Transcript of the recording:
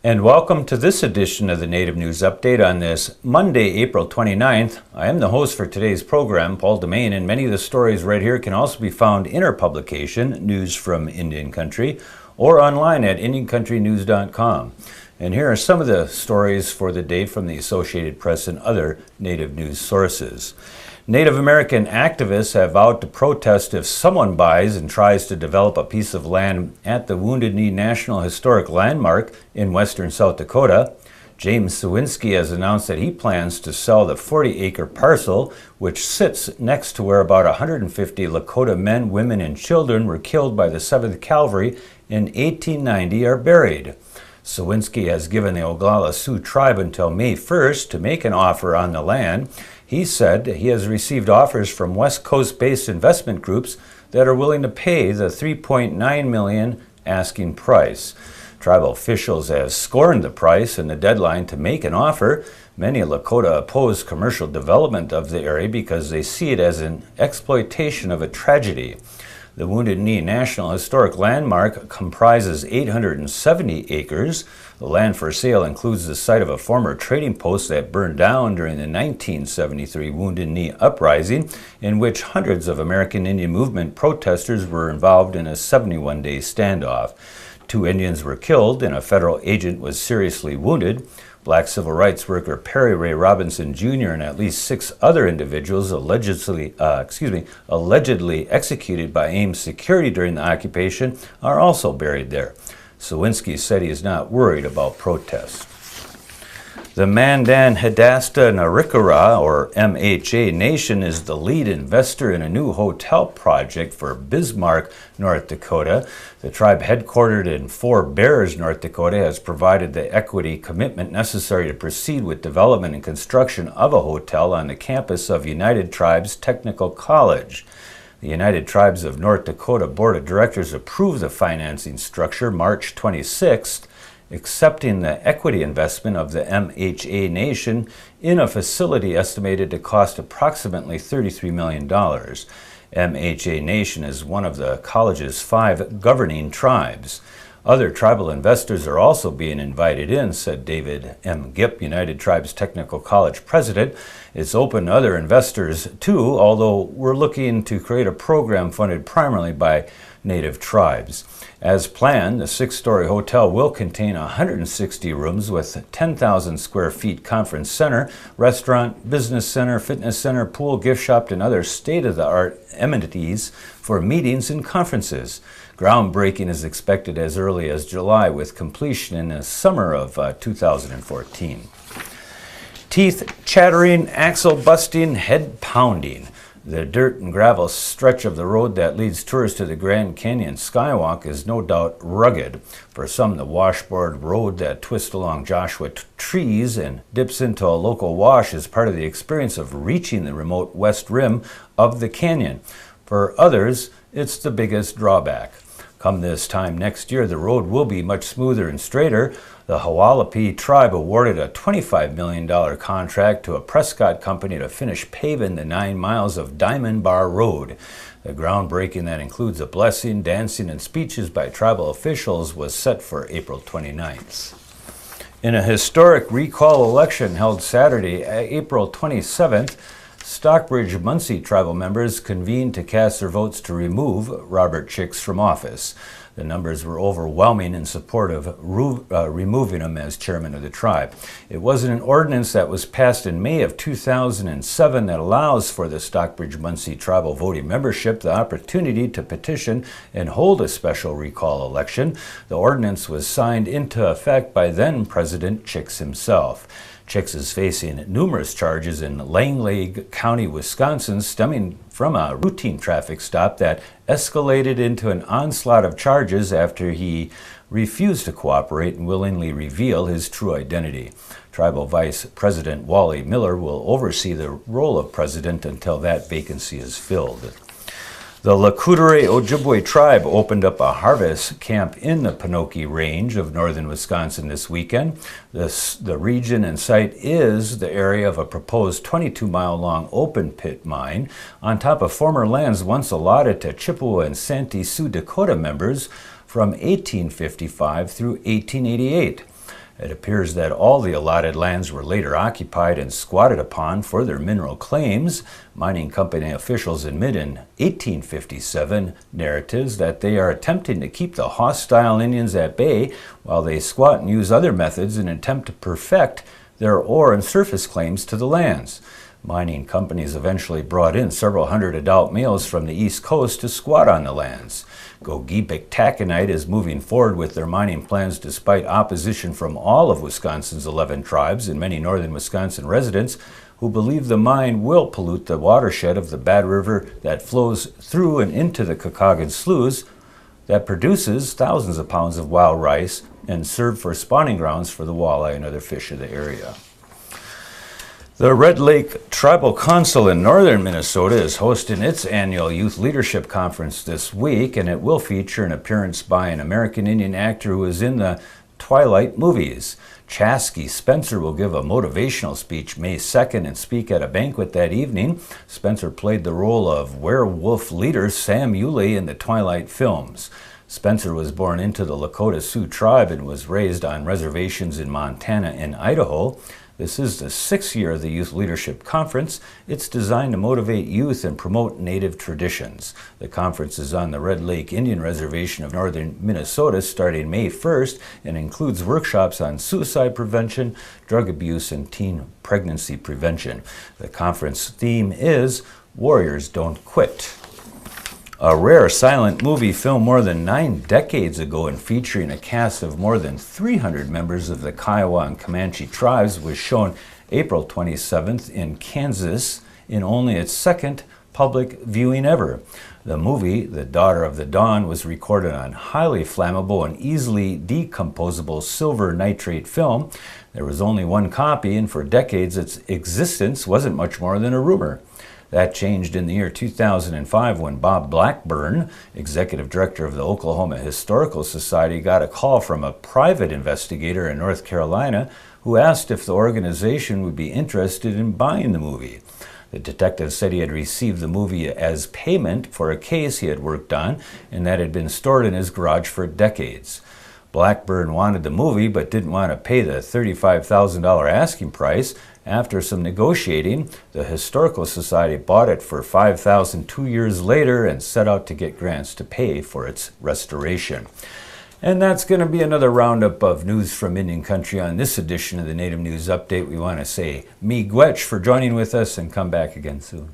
And welcome to this edition of the Native News Update on this Monday, April 29th. I am the host for today's program, Paul Demain, and many of the stories right here can also be found in our publication, News from Indian Country, or online at IndianCountryNews.com. And here are some of the stories for the day from the Associated Press and other Native news sources. Native American activists have vowed to protest if someone buys and tries to develop a piece of land at the Wounded Knee National Historic Landmark in western South Dakota. James Sawinski has announced that he plans to sell the 40-acre parcel, which sits next to where about 150 Lakota men, women, and children were killed by the 7th Cavalry in 1890 are buried. Sawinski has given the Oglala Sioux tribe until May 1st to make an offer on the land. He said he has received offers from West Coast-based investment groups that are willing to pay the $3.9 million asking price. Tribal officials have scorned the price and the deadline to make an offer. Many Lakota oppose commercial development of the area because they see it as an exploitation of a tragedy. The Wounded Knee National Historic Landmark comprises 870 acres. The land for sale includes the site of a former trading post that burned down during the 1973 Wounded Knee Uprising, in which hundreds of American Indian Movement protesters were involved in a 71-day standoff. 2 Indians were killed and a federal agent was seriously wounded. Black civil rights worker Perry Ray Robinson Jr. and at least 6 other individuals allegedly executed by AIM security during the occupation are also buried there. Sawinski said he is not worried about protests. The Mandan Hidasta Narikara, or MHA Nation, is the lead investor in a new hotel project for Bismarck, North Dakota. The tribe, headquartered in Fort Bears, North Dakota, has provided the equity commitment necessary to proceed with development and construction of a hotel on the campus of United Tribes Technical College. The United Tribes of North Dakota Board of Directors approved the financing structure March 26th, accepting the equity investment of the MHA Nation in a facility estimated to cost approximately $33 million. MHA Nation is one of the college's 5 governing tribes. Other tribal investors are also being invited in, said David M. Gipp, United Tribes Technical College president. It's open to other investors too, although we're looking to create a program funded primarily by Native tribes. As planned, the 6-story hotel will contain 160 rooms with 10,000 square feet conference center, restaurant, business center, fitness center, pool, gift shop, and other state-of-the-art amenities for meetings and conferences. Groundbreaking is expected as early as July, with completion in the summer of 2014. Teeth chattering, axle busting, head pounding. The dirt and gravel stretch of the road that leads tourists to the Grand Canyon Skywalk is no doubt rugged. For some, the washboard road that twists along Joshua trees and dips into a local wash is part of the experience of reaching the remote west rim of the canyon. For others, it's the biggest drawback. Come this time next year, the road will be much smoother and straighter. The Hualapai tribe awarded a $25 million contract to a Prescott company to finish paving the 9 miles of Diamond Bar Road. The groundbreaking that includes a blessing, dancing, and speeches by tribal officials was set for April 29th. In a historic recall election held Saturday, April 27th, Stockbridge-Munsee tribal members convened to cast their votes to remove Robert Chicks from office. The numbers were overwhelming in support of removing him as chairman of the tribe. It was an ordinance that was passed in May of 2007 that allows for the Stockbridge-Munsee tribal voting membership the opportunity to petition and hold a special recall election. The ordinance was signed into effect by then President Chicks himself. Chicks is facing numerous charges in Langley County, Wisconsin, stemming from a routine traffic stop that escalated into an onslaught of charges after he refused to cooperate and willingly reveal his true identity. Tribal Vice President Wally Miller will oversee the role of president until that vacancy is filled. The Lac Courte Oreilles Ojibwe tribe opened up a harvest camp in the Penokees range of northern Wisconsin this weekend. The region and site is the area of a proposed 22-mile-long open pit mine on top of former lands once allotted to Chippewa and Santee Sioux Dakota members from 1855 through 1888. It appears that all the allotted lands were later occupied and squatted upon for their mineral claims. Mining company officials admit in 1857 narratives that they are attempting to keep the hostile Indians at bay while they squat and use other methods in an attempt to perfect their ore and surface claims to the lands. Mining companies eventually brought in several hundred adult males from the East Coast to squat on the lands. Gogebic Taconite is moving forward with their mining plans despite opposition from all of Wisconsin's 11 tribes and many northern Wisconsin residents who believe the mine will pollute the watershed of the Bad River that flows through and into the Kakagan Sloughs that produces thousands of pounds of wild rice and serve for spawning grounds for the walleye and other fish of the area. The Red Lake Tribal Council in northern Minnesota is hosting its annual Youth Leadership Conference this week, and it will feature an appearance by an American Indian actor who was in the Twilight movies. Chasky Spencer will give a motivational speech May 2nd and speak at a banquet that evening. Spencer played the role of werewolf leader Sam Yulee in the Twilight films. Spencer was born into the Lakota Sioux tribe and was raised on reservations in Montana and Idaho. This is the 6th year of the Youth Leadership Conference. It's designed to motivate youth and promote Native traditions. The conference is on the Red Lake Indian Reservation of northern Minnesota starting May 1st and includes workshops on suicide prevention, drug abuse, and teen pregnancy prevention. The conference theme is Warriors Don't Quit. A rare silent movie filmed more than 9 decades ago and featuring a cast of more than 300 members of the Kiowa and Comanche tribes was shown April 27th in Kansas in only its 2nd public viewing ever. The movie, The Daughter of the Dawn, was recorded on highly flammable and easily decomposable silver nitrate film. There was only one copy, and for decades its existence wasn't much more than a rumor. That changed in the year 2005 when Bob Blackburn, executive director of the Oklahoma Historical Society, got a call from a private investigator in North Carolina who asked if the organization would be interested in buying the movie. The detective said he had received the movie as payment for a case he had worked on and that had been stored in his garage for decades. Blackburn wanted the movie but didn't want to pay the $35,000 asking price. After some negotiating, the Historical Society bought it for $5,000 2 years later and set out to get grants to pay for its restoration. And that's going to be another roundup of news from Indian Country on this edition of the Native News Update. We want to say miigwech for joining with us and come back again soon.